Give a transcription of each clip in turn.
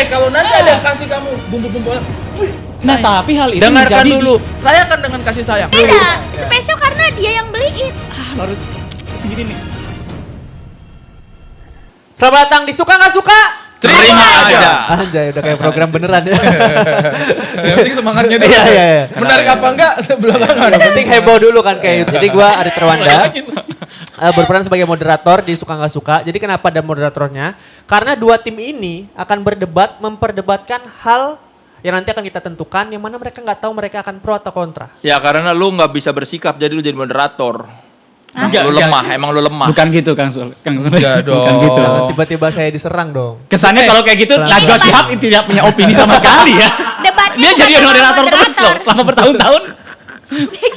Kalau nanti ada yang kasih kamu bumbu-bumbu, Nah, tapi hal itu dengarkan menjadi dulu. rayakan dengan kasih sayang. Beda, spesial karena dia yang beliin. harus segini nih. Selamat datang di Suka Nggak Suka. Terima aja. Anjay, udah kayak program beneran ya. Yang penting semangatnya dulu. Iya. Menarik apa enggak belakangan. Yang penting heboh dulu kan kayak itu. Jadi gua Adit Terwanda berperan sebagai moderator di Suka Nggak Suka. Jadi kenapa ada moderatornya? Karena dua tim ini akan memperdebatkan hal yang nanti akan kita tentukan, yang mana mereka nggak tahu mereka akan pro atau kontra. Ya karena lu nggak bisa bersikap, jadi lu jadi moderator. Enggak, Lu lemah, emang lu lemah. Bukan gitu Kang Sul. Enggak dong. Bukan gitu. Tiba-tiba saya diserang dong. Kesannya kalau kayak gitu Najwa Shihab itu tidak punya opini sama sekali ya. Debatnya Dia bukan jadi sama moderator terus loh selama bertahun-tahun.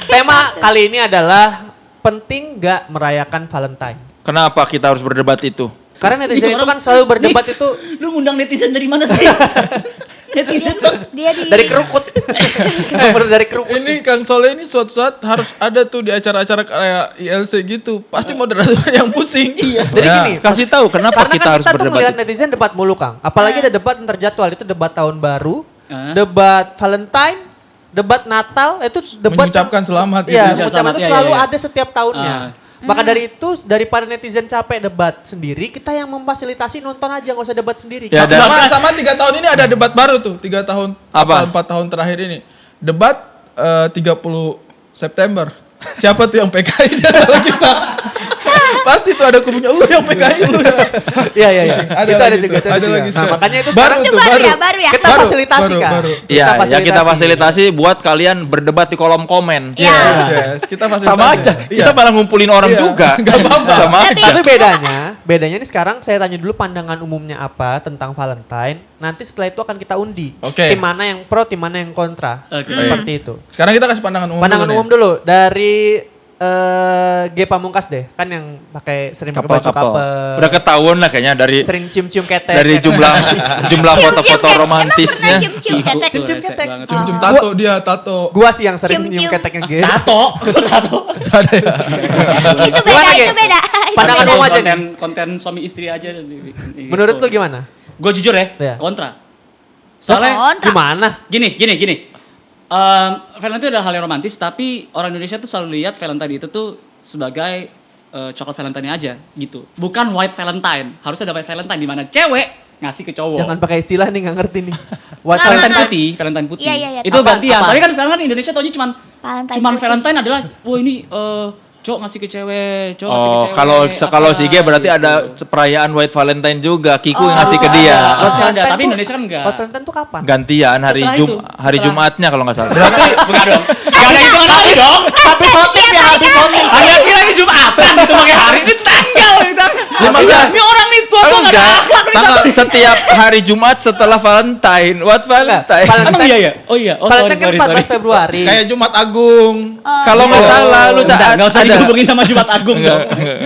Tema kali ini adalah penting nggak merayakan Valentine. Kenapa kita harus berdebat itu? Karena netizen itu kan selalu berdebat itu Lu ngundang netizen dari mana sih? Netizen bang. Dia di dari kerukut. Dari kerukut. Ini Kang Soleh ini suatu saat harus ada tuh di acara-acara kayak ILC gitu. Pasti moderator yang pusing. Iya. Jadi gini, Kasih tahu kenapa karena kita kan harus kita tuh berdebat melihat itu. netizen debat mulu Kang. Apalagi ada debat yang terjadwal, itu debat tahun baru, debat Valentine, debat Natal, itu debat Mengucapkan selamat gitu. Iya, Indonesia mengucapkan selamat, itu iya, selalu iya. ada setiap tahunnya. Maka dari itu, daripada netizen capek debat sendiri, kita yang memfasilitasi nonton aja, nggak usah debat sendiri. Ya, dan- Sama 3 tahun ini ada debat baru tuh. 3 tahun, Apa? 4 tahun terakhir ini. Debat 30 September. Siapa tuh yang PKI di antara kita? Pasti tuh ada kubunya lu yang PKI lu ya. Iya. Ada Itu ada lagi juga. tuh, itu ada juga. lagi Nah, sekarang. makanya itu Baru sekarang itu tuh, baru baru. ya, baru ya. kita Baru, fasilitasi Kak. baru. Iya, ya kita fasilitasi buat kalian berdebat di kolom komen. Iya. Yes, kita fasilitasi. Sama aja, kita Iya. malah ngumpulin orang Iya. juga. Nggak apa-apa. Sama Tapi- aja. Tapi bedanya nih sekarang saya tanya dulu pandangan umumnya apa tentang Valentine. Nanti setelah itu akan kita undi. Oke. Tim mana yang pro, tim mana yang kontra. Oke. Seperti itu. Sekarang kita kasih pandangan umum Pandangan dulu nih. umum dulu dari G Pamungkas deh. Kan yang pakai sering pakai baju Kapal-kapal. couple. Udah ketahuan lah kayaknya dari Sering cium-cium ketek. dari jumlah foto-foto romantisnya. cium-cium ketek. Cium-cium ketek. Cium-cium tato dia, tato. Gua sih yang sering Cium-cium. cium keteknya G. Tato. Ada ya. Itu beda, Gimana, Ge? itu beda. Pandangan Itu umum beda. aja nih. Konten suami istri aja. Menurut lu gimana? Gue jujur ya, Iya. kontra. Soalnya Kontra. Gimana? gini. Valentine itu adalah hal yang romantis, tapi orang Indonesia tuh selalu lihat Valentine itu tuh sebagai coklat Valentine aja gitu. Bukan white Valentine. Harus ada white Valentine di mana cewek ngasih ke cowok. Jangan pakai istilah nih, nggak ngerti nih. What Nggak, Valentine nggak. putih, Valentine putih. Iya. Itu Apa- gantian. apa? Tapi kan sekarang kan Indonesia taunya cuman Valentine Valentine, putih. adalah wah ini cowok ngasih ke cewek, cowok ngasih ke Oh, cewek. kalau si G berarti gitu. ada perayaan White Valentine juga. Kiku yang ngasih ke Harusnya dia. ada. Harusnya ada, Valentine tapi tuh- Indonesia kan enggak. Hot Valentine tuh kapan? Gantian hari Setelah itu, hari setelah- Jumatnya kalau nggak salah. Bukan dong. Gak ada hitungan hari dong. Habis motif ya, habis motif. Hanya kira ini Jumatan gitu pakai hari ini tanggal gitu. 15. Ini orang nih tua tuh enggak ada Enggak. akhlak nih. Tanggal setiap hari Jumat setelah Valentine. What Valentine? Valentine- Emang iya ya? Oh iya. Oh Valentine kan sorry. 14 Februari. Kayak Jumat Agung. Kalau nggak salah lu Enggak usah ada. dihubungin sama Jumat Agung dong.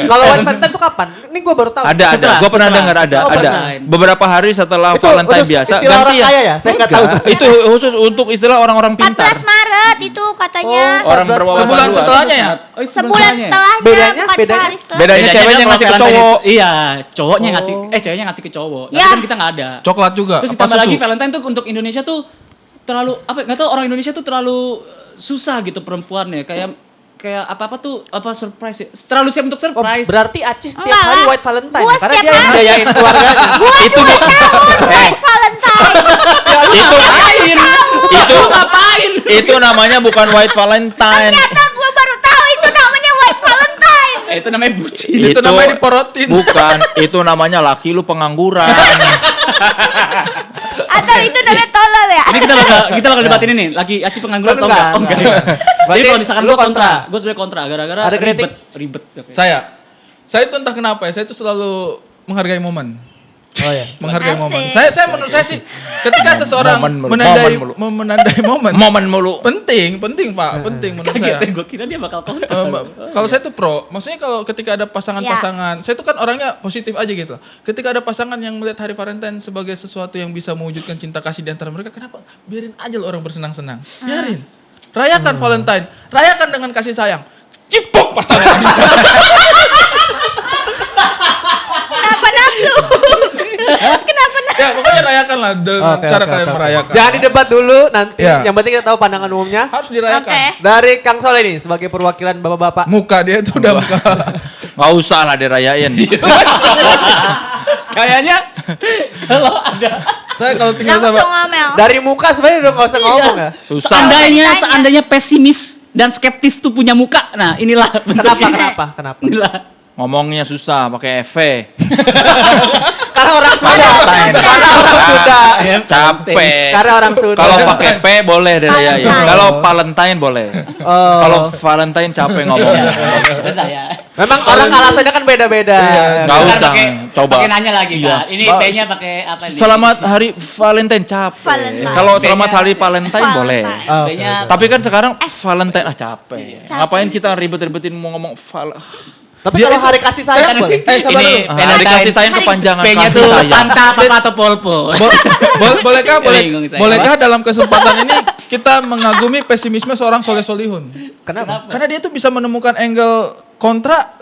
Kalau White Valentine tuh kapan? Ini gue baru tahu. Ada. Setelah- Gue pernah setelah- dengar ada. oh, Ada. Valentine. Beberapa hari setelah Itu Valentine khusus biasa. istilah orang gantian. kaya ya? Saya nggak tahu. Enggak. Itu khusus untuk istilah orang-orang pintar. 14 Maret itu katanya. Orang 14 berwawasan Sebulan luas. setelahnya ya? Oh, itu Sebulan setelahnya, Bedanya? bukan Bedanya? sehari setelah. Bedanya ceweknya kalau ngasih ke Valentine cowok. itu- Iya, cowoknya ngasih ceweknya ngasih ke cowok. Tapi Ya. kan kita enggak ada. Coklat juga. Terus Apa ditambah lagi susu? Valentine tuh untuk Indonesia tuh terlalu apa nggak tahu, orang Indonesia tuh terlalu susah gitu perempuannya kayak apa tuh surprise ya. Terlalu siap untuk Oh, surprise. berarti Aci setiap Enggak hari lah. White Valentine. Gua Karena setiap dia yang hari. biayain keluarganya. Gua 2 tahun White Valentine. Itu Itu ngapain? itu namanya bukan White Valentine. Ternyata gua baru tahu itu namanya White Valentine. Itu namanya bucin. Itu namanya diporotin. Bukan, itu namanya laki lu pengangguran. Atau itu namanya tolol ya? Ini kita bakal debatin ini. Lagi Aci pengangguran atau Enggak, enggak? Oh, enggak. enggak. Jadi Berarti kalau misalkan lu gue kontra, kontra. gue sebenarnya kontra gara-gara Ada kritik? ribet. Saya itu entah kenapa ya, saya itu selalu menghargai momen. Oh ya. Menghargai Asik. momen. Saya menurut saya sih ketika seseorang Momen mulu, menandai momen mulu. menandai momen Momen mulu. penting Pak, penting menurut saya. Kaget gue kira dia bakal kontra. Kalau saya tuh pro, maksudnya kalau ketika ada pasangan-pasangan, saya tuh kan orangnya positif aja gitu. Ketika ada pasangan yang melihat Hari Valentine sebagai sesuatu yang bisa mewujudkan cinta kasih di antara mereka, kenapa? Biarin aja lo orang bersenang-senang. Biarin. Rayakan Valentine, rayakan dengan kasih sayang. Cipok pasangan. Kenapa nafsu? Kenapa nafsu? Ya pokoknya rayakan lah dengan Oke, cara oke, kalian oke. merayakan. Jangan didebat dulu nanti. Iya. Yang penting kita tahu pandangan umumnya. Harus dirayakan. Oke. Dari Kang Soleh nih sebagai perwakilan bapak-bapak. Muka dia itu udah muka. Nggak usah lah dirayain. Kayaknya kalau ada Saya kalau tinggal Langsung sama ngomel. Dari muka sebenarnya udah nggak usah ngomong ya. Susah. seandainya pesimis dan skeptis tuh punya muka. Nah, inilah bentuknya. Kenapa? Inilah. Ngomongnya susah pakai EV. Karena orang sudah. Karena orang sudah. Capek. Karena orang sudah. Kalau pakai P boleh dirayain. Valentine. Kalau Valentine boleh. Oh. Kalau Valentine capek ngomongnya. Terus saya. Memang orang alasannya kan beda-beda. Nggak Kan usah. Coba. Pakai nanya lagi Iya. kan. Ini Ba- P-nya pakai apa nih? Selamat Hari Valentine capek. Valentine. Kalau selamat P-nya Hari Valentine boleh. Valentine. Oh, P-nya Tapi kan sekarang Valentine capek. Capek. Ngapain kita ribet-ribetin mau ngomong Tapi kalau hari kasih sayang boleh. sabar dulu. Hari kasih sayang kepanjangan P-nya kasih tuh sayang. Panta, Papa atau Polpo. Bolehkah Saya. bolehkah dalam kesempatan ini kita mengagumi pesimisme seorang Soleh Solihun? Kenapa? Karena dia tuh bisa menemukan angle kontra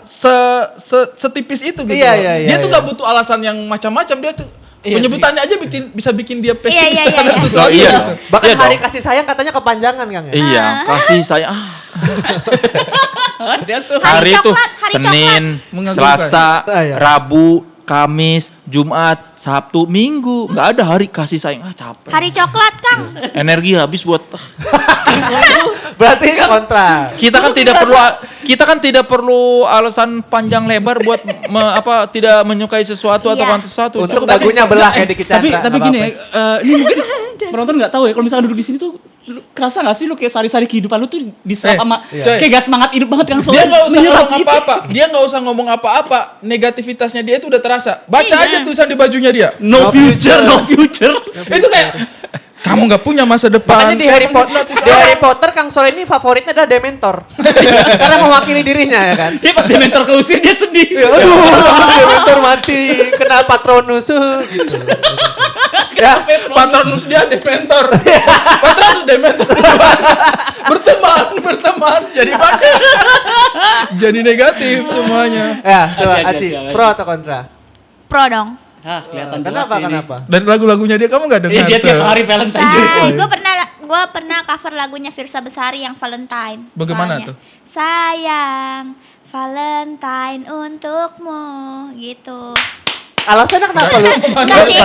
setipis itu gitu. Iya, Dia tuh iya. gak butuh alasan yang macam-macam, dia tuh Iya penyebutannya aja bisa bikin dia pesimis Iya, iya, terhadap iya. sesuatu. Oh, iya gitu. dong. Bahkan Iya hari dong. kasih sayang katanya kepanjangan Kang ya. Iya, kasih sayang. Dia tuh Hari itu coklat, hari Senin, Mengagumkan. Selasa, Ah, iya. Rabu, Kamis, Jumat, Sabtu, Minggu. Nggak ada hari kasih sayang. Capek. Hari coklat, Kang. Energi habis buat Berarti kontra. kita kan tidak perlu alasan panjang lebar buat tidak menyukai sesuatu atau Iya. kan sesuatu. Untuk Cukup lagunya belah ya di tapi Kicandra. tapi nggak gini ya, apa-apa. ini mungkin penonton nggak tahu ya kalau misalnya duduk di sini tuh lu kerasa nggak sih lu kayak sehari-hari kehidupan lu tuh diserap sama iya. kayak gak semangat hidup banget kan Dia soalnya nggak usah menyerap ngomong gitu. apa-apa. Dia nggak usah ngomong apa-apa. Negativitasnya dia itu udah terasa. Baca Iya. aja tulisan di bajunya dia. No future, no future. Itu kayak kamu nggak punya masa depan. Makanya di Harry Potter Kang Soleh ini favoritnya adalah Dementor. Karena mewakili dirinya ya kan. Dia pas Dementor keusir dia sedih. Aduh, Dementor mati, kena Patronus gitu. Ya, Patronus dia Dementor. Patronus Dementor. berteman jadi pacar. Jadi negatif semuanya. ya, coba Aja, Aci, aja. pro atau kontra? Pro dong. Ah, kelihatan jelas Kenapa? ini. Kenapa? Dan lagu-lagunya dia kamu nggak dengar? Dia tiap tuh? hari Valentine juga. Gue pernah cover lagunya Virsa Besari yang Valentine. Bagaimana Soalnya, tuh? Sayang, Valentine untukmu gitu. Alasannya kenapa lu? Enggak sih.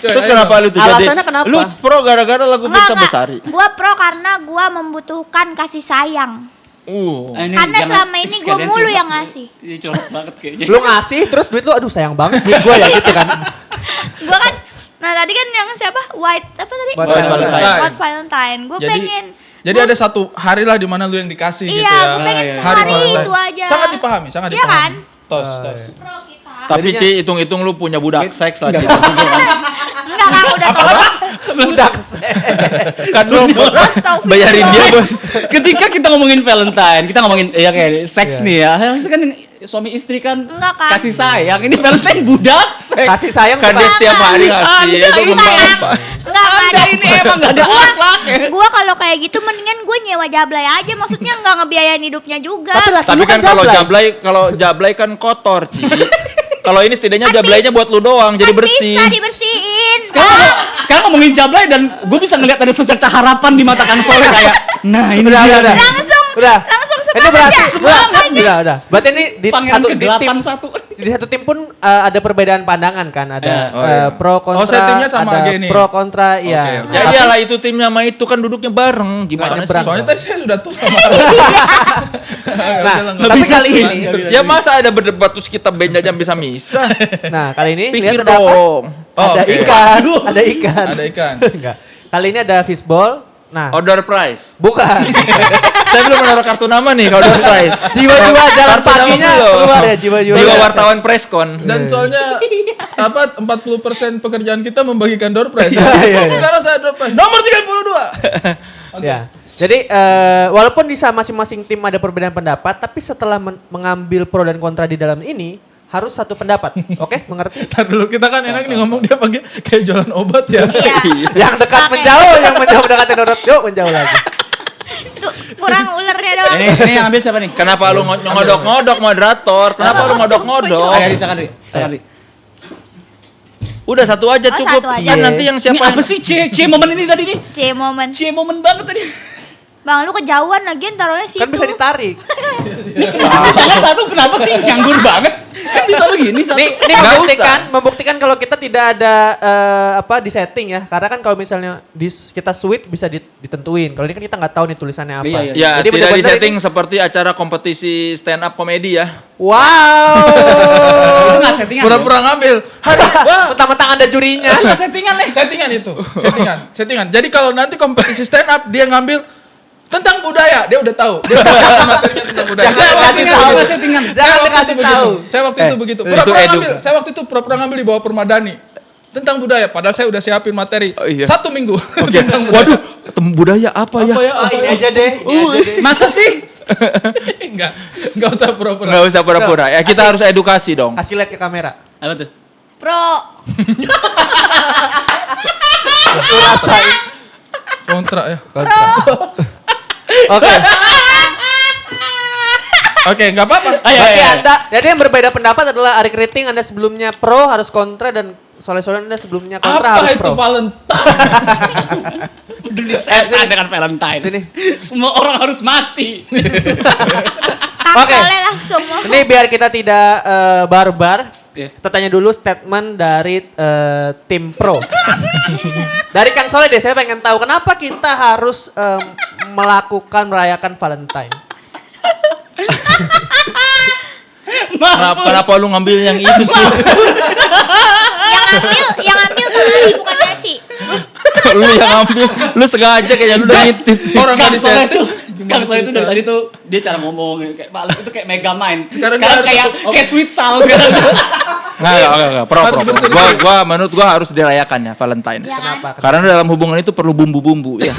Terus kenapa lu tuh jadi? Alasannya kenapa? Lu pro gara-gara lagu Firsa Besari. Gue pro karena gue membutuhkan kasih sayang. Ah, ini Karena jangan selama ini gue sekalian mulu curhat. yang ngasih. Iya, curhat banget kayaknya. Lu ngasih terus duit lu aduh sayang banget duit gua ya gitu kan. Gue kan, nah tadi kan yang siapa? White apa tadi? White Valentine. White Valentine. Gue pengen. Jadi ada satu hari lah di mana lu yang dikasih gitu Iya, ya. gue pengen iya. sehari Valentine. itu aja. Sangat dipahami, sangat Iya dipahami. kan? Tos. Pro kita. Tapi Ci, hitung-hitung lu punya budak seks lah, Ci. Enggak, Kang, udah tau. Budak. Kan lu Astagfirullah. bayarin dia buat Ketika kita ngomongin Valentine, kita ngomongin ya kayak seks nih ya. Harusnya kan suami istri kan Enggak kan? kasih sayang. Ini Valentine budak seks. Kasih sayang kan bukan- dia setiap hari ngasih. Anda Itu ini apa? Enggak Anda ini emang gak ada akhlak ya. Gua kalau kayak gitu mendingan gue nyewa jablay aja, maksudnya nggak ngebiayain hidupnya juga. Tapi laki Tapi lu kan kalau jablay kan kotor, Ci. Kalau ini setidaknya jablaynya buat lu doang, jadi Kan bersih. bisa dibersihin. Sekarang ngomongin jablay dan gue bisa ngeliat ada secercah harapan di mata Kang Soleh kayak, nah ini Udah, dia udah. nih. Langsung Itu semangat berarti ya. udah. Berarti ini di Pangeran satu di tim ke-81. di satu tim pun ada perbedaan pandangan kan, ada Oh, iya. pro kontra, Oh, saya timnya sama ada aja ini. pro kontra, iya. Oke. Ya iyalah itu timnya sama itu kan duduknya bareng. Gimana sih? nyebrang. Soalnya tadi saya sudah tus sama. Nah, Nggak tapi bisa kali sih, ini, Mas. Ya masa ada berdebat terus kita band aja bisa misah. nah kali ini Pikir lihat ada apa? dong. Oh, Ada oke. ikan, ada ikan. Ada ikan. Enggak. Kali ini ada fishball. Nah, Order price. bukan. Saya belum menaruh kartu nama nih kalau order price. Jiwa-jiwa jalan Kartu nama paginya belum. keluar ya jiwa-jiwa. Jiwa wartawan preskon. Dan soalnya apa 40% pekerjaan kita membagikan door prize. Iya, iya, iya. Sekarang saya door prize nomor 32. Oke. Ya. Jadi walaupun di masing-masing tim ada perbedaan pendapat, tapi setelah mengambil pro dan kontra di dalam ini harus satu pendapat. Oke, mengerti? Ntar dulu kita kan enak nih ngomong dia pakai kayak jualan obat ya. Iya. Yang dekat Pakai. menjauh, yang menjauh mendekati Dorot, yuk menjauh lagi. Tuh, kurang ulernya doang. Ini yang ambil siapa nih? Kenapa lu ngodok-ngodok moderator? Kenapa lu ngodok-ngodok? Ayo, silakan Ri. Silakan Ri. Udah satu aja Oh, cukup. satu aja. Kan nanti yang Ini siapa apa sih C momen ini tadi nih? C momen. C momen banget tadi. Bang, lu kejauhan lagi taruhnya situ. Kan bisa ditarik. Tangan satu kenapa sih nganggur banget? Kan bisa begini satu. Ini Nggak membuktikan kalau kita tidak ada di setting ya. Karena kan kalau misalnya kita switch bisa ditentuin. Kalau ini kan kita nggak tahu nih tulisannya apa. Iya, iya. Ya, Jadi tidak di bener-bener setting seperti acara kompetisi stand up komedi ya. Wow. Itu nggak settingan. Pura-pura ngambil. Wah, Mentang-mentang ada jurinya. Nggak settingan nih. settingan itu. Settingan. Jadi kalau nanti kompetisi stand up dia ngambil tentang budaya, dia udah tahu. Dia udah siapin materinya tentang budaya. Jangan kasih tahu. Settingan. Jangan dikasih tahu. Saya waktu itu begitu. itu Pura-pura edu. ngambil. Saya waktu itu pura-pura ngambil di bawah Permadani. Tentang budaya, padahal saya udah siapin materi. Oh, iya. 1 minggu. Oke. Waduh, budaya apa ya? Apa ya? Ah, ini aja deh. Ini aja deh. Masa sih? Enggak usah pura-pura. Nggak usah pura-pura. Ya kita harus edukasi dong. Kasih lihat ke kamera. Apa tuh? Pro. Lu rasain. Kontra ya. Oke. Oke, enggak apa-apa. Berarti Anda, jadi yang berbeda pendapat adalah Arik Rating Anda sebelumnya pro harus kontra dan Soleh-Soleh Anda sebelumnya kontra Apa harus itu pro. Valentine? Peduli setan dengan Valentine. Sini. Semua orang harus mati. Kang Oke. Soleh langsung mau. Ini biar kita tidak barbar, Iya. kita tanya dulu statement dari tim pro. Dari Kang Soleh deh, saya pengen tahu kenapa kita harus merayakan Valentine. Kenapa lu ngambil yang itu sih? yang ambil kali bukan Caci. Lu yang ngambil, lu sengaja kayaknya lu udah ngintip sih. Orang nggak Kang Soleh disetting. tuh, Kang Soleh itu dari tadi tuh dia cara ngomong kayak males itu kayak mega mind. Sekarang Sekarang dia harus- kayak sweet sound sekarang. Enggak. Pro. Harus berseri. Menurut gua harus dirayakan ya Valentine. Ya kan? Kenapa? Karena dalam hubungan itu perlu bumbu-bumbu ya.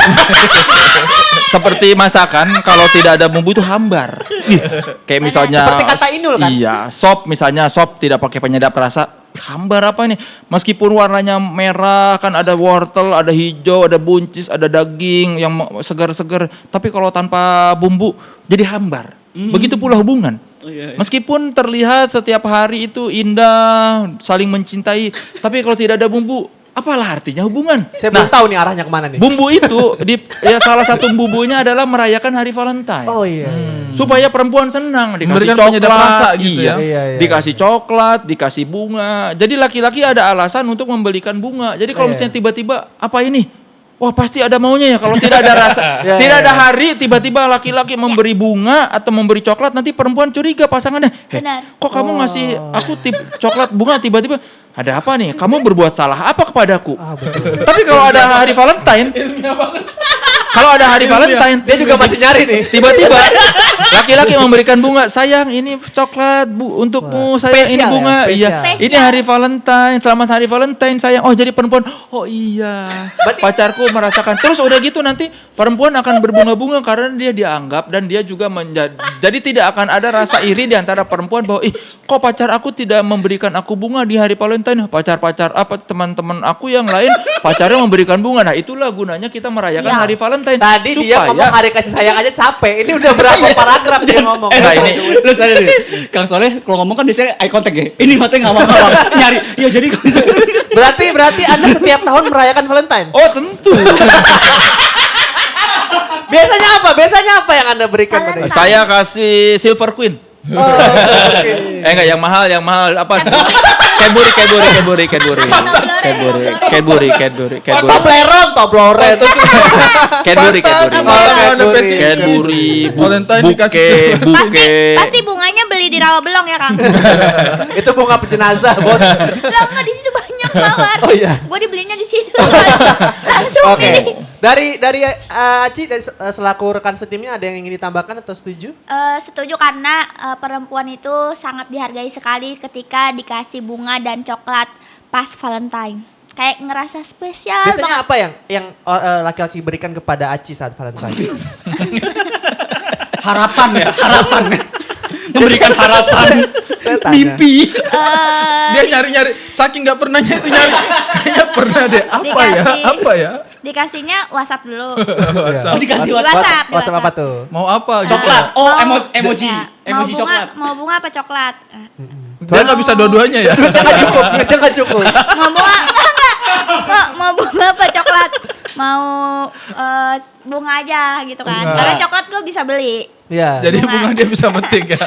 Seperti masakan, kalau tidak ada bumbu itu hambar. Ih, kayak misalnya Seperti kata Inul kan? Iya, sop misalnya sop tidak pakai penyedap rasa. Hambar apa ini? Meskipun warnanya merah, kan ada wortel, ada hijau, ada buncis, ada daging yang segar-segar, tapi kalau tanpa bumbu jadi hambar. Begitu pula hubungan. Oh, iya. Meskipun terlihat setiap hari itu indah, saling mencintai, tapi kalau tidak ada bumbu, apalah artinya hubungan? Saya belum tahu nih arahnya kemana nih. Bumbu itu salah satu bumbunya adalah merayakan hari Valentine. Oh iya. Supaya perempuan senang, dikasih Memberikan coklat, penyedap rasa gitu ya. Iya. dikasih coklat, dikasih bunga. Jadi laki-laki ada alasan untuk membelikan bunga. Jadi kalau Iya. misalnya tiba-tiba apa ini? Wah pasti ada maunya ya kalau tidak ada rasa. Iya, Tidak iya, ada iya. hari tiba-tiba laki-laki memberi bunga atau memberi coklat, nanti perempuan curiga pasangannya. Benar. Kok kamu ngasih aku coklat bunga tiba-tiba? Ada apa nih? Kamu berbuat salah apa kepadaku? Tapi kalau ada hari Valentine, kalau ada hari Valentine, Dia juga masih nyari nih. tiba-tiba laki-laki memberikan bunga, sayang ini coklat untukmu, sayang ini spesial bunga, ya, iya, spesial. ini hari Valentine, selamat hari Valentine sayang. Oh jadi perempuan, oh iya, pacarku merasakan. Terus udah gitu nanti perempuan akan berbunga-bunga karena dia dianggap dan dia juga jadi tidak akan ada rasa iri di antara perempuan bahwa ih kok pacar aku tidak memberikan aku bunga di hari Valentine, pacar-pacar apa teman-teman aku yang lain pacarnya memberikan bunga. Nah itulah gunanya kita merayakan Iya. hari Valentine. Tadi dia ngomong hari kasih sayang aja capek. Ini udah berapa paragraf dia ngomong. Nah, ini Lu sadar deh, Kang Soleh kalau ngomong kan biasanya eye contact ya. Ini matanya ngawang-ngawang nyari. Ya jadi kalau misalnya Berarti Anda setiap tahun merayakan Valentine. oh tentu. Biasanya apa yang Anda berikan pada Valentine. Saya kasih Silver Queen. Oh, oke. Enggak yang mahal apa? Cadbury. Toblerone. Cadbury. Valentine Buke. Pasti bunganya beli di Rawabelong ya, Kang. Itu bunga jenazah, Bos. Lah enggak di situ banyak mawar. Oh, iya. Gua dibelinya di situ. Langsung Oke. ini. Dari Aci dari selaku rekan setimnya ada yang ingin ditambahkan atau setuju? Setuju karena perempuan itu sangat dihargai sekali ketika dikasih bunga dan coklat pas Valentine. Kayak ngerasa spesial Biasanya banget. apa yang laki-laki berikan kepada Aci saat Valentine? harapan. Memberikan harapan. Saya tanya. Mimpi. Dia nyari-nyari, saking nggak pernahnya itu nyari. Kayaknya pernah deh. Apa ya? Dikasihnya WhatsApp dulu. Oh dikasih WhatsApp. WhatsApp apa tuh? Mau apa? gitu. Coklat. Oh emoji. Ya, Emoji mau bunga, coklat. Mau bunga apa coklat? Dia nggak bisa dua-duanya ya. Duitnya nggak cukup. Mau bunga enggak? Mau bunga apa coklat? Mau bunga aja gitu kan. Bunga. Karena coklat gue bisa beli. Iya. Jadi bunga dia bisa metik ya.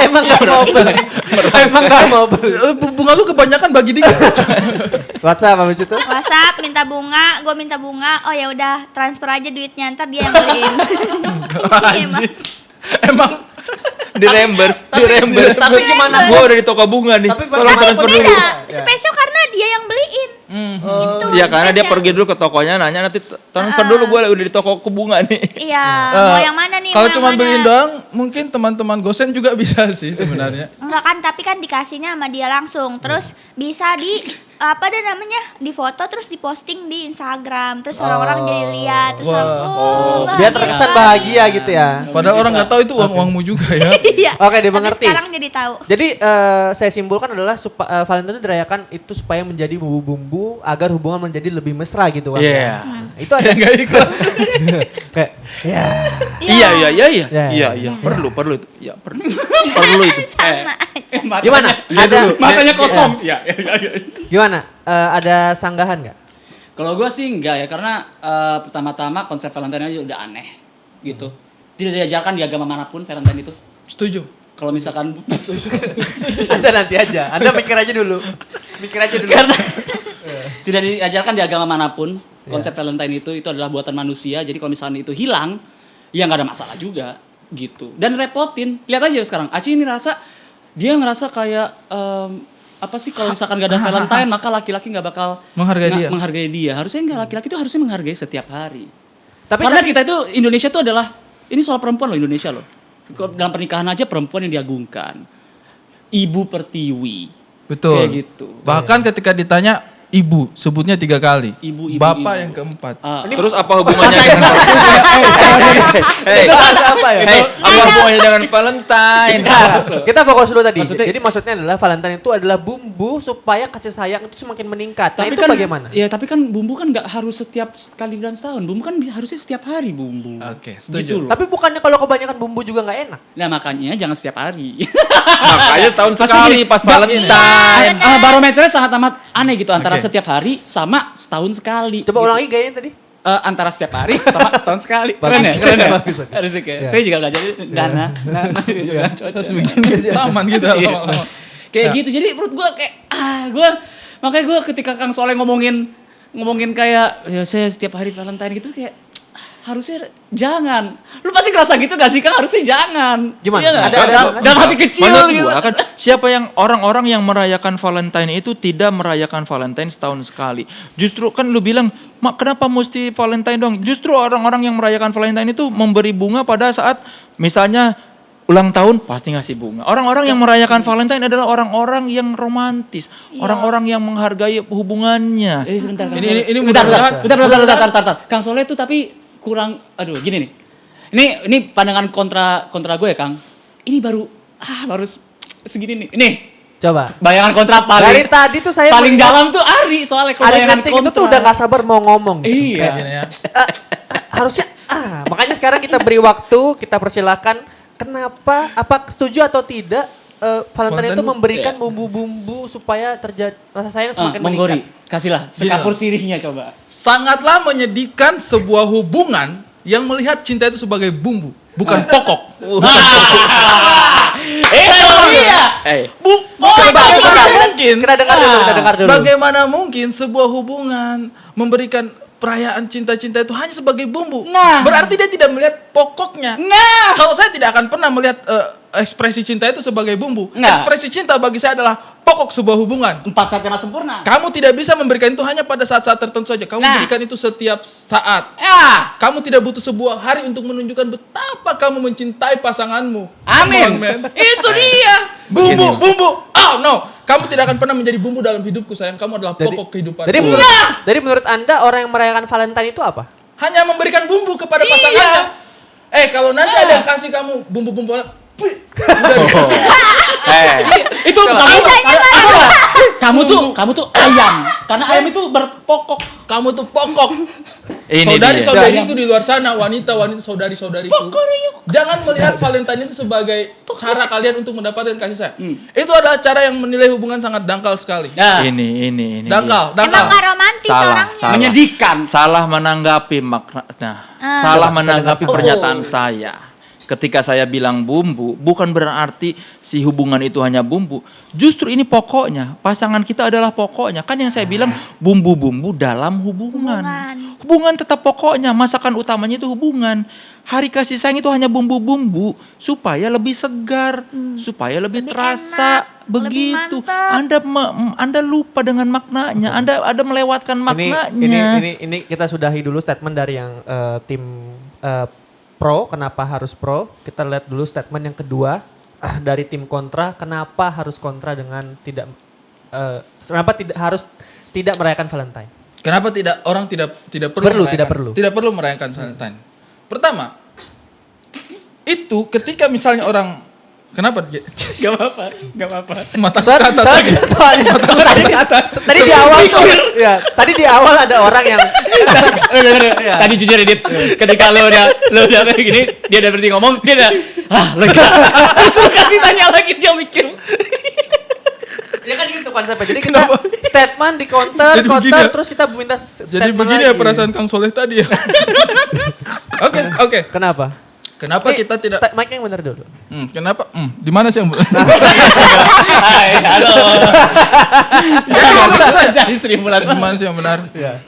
Emang nggak mau beli. Emang nggak mau beli. Bunga lu kebanyakan bagi dikit. WhatsApp habis itu? WhatsApp minta bunga, gue minta bunga. Oh ya udah transfer aja duitnya, ntar dia yang beliin. Anjir. Emang Di reimburse. Tapi gimana? Gua udah di toko bunga nih. Tapi Tolong Tapi transfer dulu. beda, spesial karena dia yang beliin. Itu Iya, karena dia spesial. pergi dulu ke tokonya nanya nanti transfer dulu gue udah di toko ke bunga nih. Iya, mau yang mana nih? Kalau mau yang cuma mana? beliin doang, mungkin teman-teman gosen juga bisa sih sebenarnya. Enggak kan, tapi kan dikasihnya sama dia langsung. Terus bisa apa dah namanya? Difoto terus diposting di Instagram. Terus orang-orang jadi lihat terus Wah. orang, Biar terkesan bahagia gitu ya. Padahal orang nggak tahu itu uang-uangmu juga ya. Iya. Oke, Tapi dimengerti. sekarang jadi tahu. Jadi saya simpulkan adalah Valentine itu dirayakan itu supaya menjadi bumbu-bumbu agar hubungan menjadi lebih mesra gitu kan. Iya. Itu ada Kayak nggak ikhlas. kayak ya. Iya. Perlu itu. Iya, perlu. Perlu itu. Sama aja. Gimana? Ada Matanya kosong. Ya. gimana? Ada sanggahan nggak? Kalau gue sih enggak ya, karena pertama-tama konsep Valentine aja udah aneh gitu. Tidak diajarkan di agama manapun Valentine itu. Setuju. Kalau misalkan Anda nanti aja. Anda mikir aja dulu. karena tidak diajarkan di agama manapun konsep Valentine itu adalah buatan manusia. Jadi kalau misalnya itu hilang, ya nggak ada masalah juga gitu. Dan repotin. Lihat aja sekarang. Aci ini dia ngerasa kayak apa sih kalau misalkan gak ada Valentine maka laki-laki nggak bakal menghargai dia. Harusnya nggak, laki-laki itu harusnya menghargai setiap hari. Karena kita itu Indonesia itu adalah ini soal perempuan loh, Indonesia loh. Dalam pernikahan aja perempuan yang diagungkan. Ibu pertiwi. Betul. Kayak gitu. Bahkan ketika ditanya ibu, sebutnya 3 kali. Ibu, Bapak ibu. yang keempat. Terus apa hubungannya dengan apa ya? apa hubungannya dengan Valentine? Kita fokus dulu tadi. Maksudnya- Jadi maksudnya adalah Valentine itu adalah bumbu supaya kasih sayang itu semakin meningkat. Nah, itu kan, bagaimana? Ya tapi kan bumbu kan nggak harus setiap kali dalam setahun. Bumbu kan harusnya setiap hari bumbu. Oke, setuju. Gitu loh. Tapi bukannya kalau kebanyakan bumbu juga nggak enak? Nah makanya jangan setiap hari. Makanya setahun Pasti sekali gini, pas Valentine. Barometernya sangat amat aneh gitu antara Oke. setiap hari sama setahun sekali. Coba gitu. ulangi gayanya tadi. Antara setiap hari sama setahun sekali. Keren ya? Keren ya? Bagus. Harusnya kayak. Ya. Saya juga belajar Dana. Saya sebegini saman gitu lama-lama. Kayak Ya. gitu. Jadi menurut gue kayak makanya gue ketika Kang Soleh ngomongin kayak ya saya setiap hari Valentine gitu kayak harusnya jangan. Lu pasti ngerasa gitu gak sih Kang? Harusnya jangan. Gimana? Iya nggak? Ada- dalam hati kecil Menurut gitu. gua kan siapa yang orang-orang yang merayakan Valentine itu tidak merayakan Valentine setahun sekali. Justru kan lu bilang, "Mak, kenapa mesti Valentine dong?" Justru orang-orang yang merayakan Valentine itu memberi bunga pada saat misalnya ulang tahun pasti ngasih bunga. Orang-orang yang merayakan Valentine adalah orang-orang yang romantis, orang-orang yang menghargai hubungannya. Sebentar Kang Ini- Soleh. ini bentar. mudah-mudahan- Bentar. Kang Soleh tuh tapi kurang gini nih. Ini pandangan kontra gue ya, Kang. Ini baru segini nih. Nih, Coba. bayangan kontra Dari paling tadi tuh saya paling melihat dalam tuh Ari soalnya kalau Ari bayangan Genting kontra. itu tuh udah gak sabar mau ngomong. Gitu. Iya. Kayak, Gini ya. harusnya makanya sekarang kita beri waktu, kita persilakan kenapa, apa setuju atau tidak Valentine itu Valentine, memberikan iya. bumbu-bumbu supaya rasa sayang semakin Monggori, meningkat. kasihlah Gini sekapur loh. sirihnya coba. Sangatlah menyedihkan sebuah hubungan yang melihat cinta itu sebagai bumbu, bukan pokok. Itu dia. Bagaimana mungkin? Kita dengar dulu. Bagaimana mungkin sebuah hubungan memberikan perayaan cinta-cinta itu hanya sebagai bumbu? Nah. Berarti dia tidak melihat pokoknya. Nah. Kalau saya tidak akan pernah melihat ekspresi cinta itu sebagai bumbu. Nah. Ekspresi cinta bagi saya adalah pokok sebuah hubungan. 4 saat yang sempurna. Kamu tidak bisa memberikan itu hanya pada saat-saat tertentu saja. Kamu Nah. berikan itu setiap saat. Ya. Kamu tidak butuh sebuah hari untuk menunjukkan betapa kamu mencintai pasanganmu. Amin. Come on, man. Itu dia. Bumbu. Oh no. Kamu tidak akan pernah menjadi bumbu dalam hidupku, sayang. Kamu adalah pokok kehidupan. Jadi menurut Anda orang yang merayakan Valentine itu apa? Hanya memberikan bumbu kepada Iya. pasangannya. Kalau nanti ada yang kasih kamu bumbu-bumbu, Itu kamu tuh ayam. Karena ayam itu berpokok. kamu tuh pokok. Ini saudari-saudariku di luar sana, wanita-wanita saudari-saudariku. Jangan melihat Valentine itu sebagai cara kalian untuk mendapatkan kasih sayang. Itu adalah cara yang menilai hubungan sangat dangkal sekali. Nah, Ini. Dangkal. Emang gak romantis orangnya. menyedihkan. Salah menanggapi makna. Salah menanggapi pernyataan saya. Ketika saya bilang bumbu, bukan berarti si hubungan itu hanya bumbu. Justru ini pokoknya. Pasangan kita adalah pokoknya. Kan yang saya bilang bumbu-bumbu dalam hubungan. Hubungan tetap pokoknya. Masakan utamanya itu hubungan. Hari kasih sayang itu hanya bumbu-bumbu supaya lebih segar, supaya lebih terasa. enak, Begitu. lebih mantap. Anda lupa dengan maknanya. Anda melewatkan maknanya. Ini kita sudahi dulu statement dari yang tim pro, kenapa harus pro. Kita lihat dulu statement yang kedua dari tim kontra, kenapa harus kontra dengan kenapa tidak merayakan Valentine. Kenapa orang tidak perlu merayakan? Tidak perlu. Tidak perlu merayakan Valentine. Pertama, itu ketika misalnya orang kenapa? Gak apa-apa. Mata ke atas lagi. Soalnya tadi di awal tuh, ya, tadi di awal ada orang yang Tadi jujur Dit, ketika lo udah kayak gini, dia udah berhenti ngomong, dia udah lega. Terus kasih tanya lagi, dia mikir. ya kan gitu konsepnya. Jadi kita statement di counter, Jadi begini ya? terus kita minta statement Jadi begini lagi. ya perasaan Kang Soleh tadi ya. Oke. Kenapa? Kenapa kita tidak Mic yang benar dulu. kenapa? Di mana sih yang Hai, halo. Jadi 1.000 bulan. Di mana sih yang benar? Iya.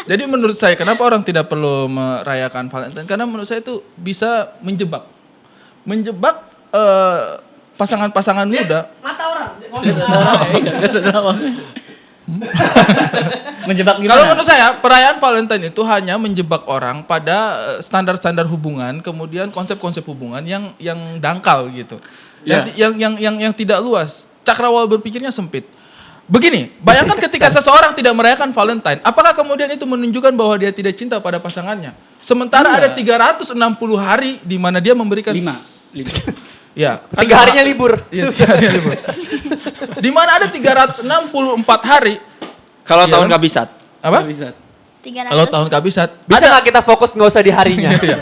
Jadi menurut saya kenapa orang tidak perlu merayakan Valentine? Karena menurut saya itu bisa menjebak pasangan-pasangan muda. Menjebak gimana? Kalau menurut saya perayaan Valentine itu hanya menjebak orang pada standar-standar hubungan, kemudian konsep-konsep hubungan yang dangkal gitu, yang tidak luas. Cakrawala berpikirnya sempit. Begini, bayangkan ketika seseorang tidak merayakan Valentine, apakah kemudian itu menunjukkan bahwa dia tidak cinta pada pasangannya? Sementara ada 360 hari di mana dia memberikan 5. Ya, 3 harinya libur. Iya, 3 harinya libur. Di mana ada 364 hari. Kalau Iya tahun kan? kabisat. Apa? Bisa. 300. Kalau tahun kabisat. Bisa nggak kita fokus nggak usah di harinya? Iya.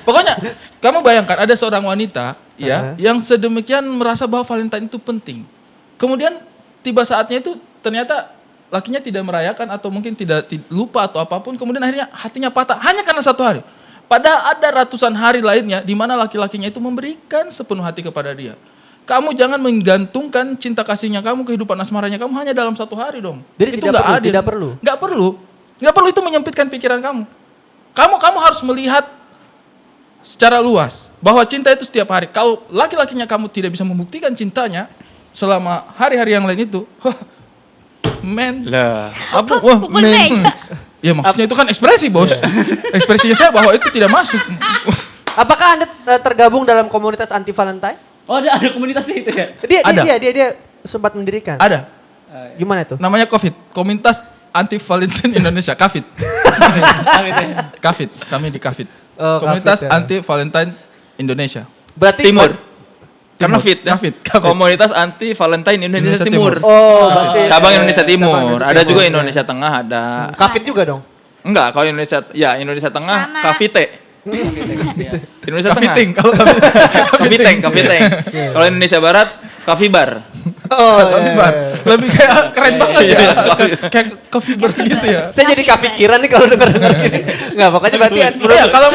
Pokoknya kamu bayangkan ada seorang wanita ya yang sedemikian merasa bahwa Valentine itu penting. Kemudian tiba saatnya itu ternyata lakinya tidak merayakan atau mungkin tidak lupa atau apapun, kemudian akhirnya hatinya patah hanya karena 1 hari. Padahal ada ratusan hari lainnya di mana laki-lakinya itu memberikan sepenuh hati kepada dia. Kamu jangan menggantungkan cinta kasihnya kamu, kehidupan asmaranya kamu hanya dalam 1 hari dong. Jadi itu tidak nggak perlu, adil. tidak perlu. Nggak perlu itu menyempitkan pikiran kamu. Kamu harus melihat secara luas bahwa cinta itu setiap hari. Kalau laki-lakinya kamu tidak bisa membuktikan cintanya selama hari-hari yang lain itu, men. Lah, Pukul meja. Ya maksudnya itu kan ekspresi, Bos. Ekspresinya saya bahwa itu tidak masuk. Apakah Anda tergabung dalam komunitas anti Valentine? Oh, ada komunitasnya itu ya? Ada. Dia sempat mendirikan. Ada. Gimana itu? Namanya COVID, Komunitas Anti Valentine Indonesia, KAVID. KAVID, kami di KAVID. Oh, Komunitas KAVID, ya. Anti Valentine Indonesia. Berarti Timur. Karena Timur. fit ya. Kafit. Komunitas anti Valentine Indonesia Indonesia Timur. Timur. Oh, berarti Cabang Indonesia cabang Timur. Indonesia Ada Timur. juga Indonesia Tengah ada. Kafit juga dong. Enggak, kalau Indonesia Indonesia Tengah Sama. Kavite. Indonesia Tengah. Kafiting, kalau Kaviteng. Kalau Indonesia Barat Kafibar. Oh, Kafibar. Lebih kayak keren banget ya. Iya. Kayak Kafibar gitu ya. Saya jadi kepikiran nih kalau dengar gini. Enggak, pokoknya berarti Ya, kalau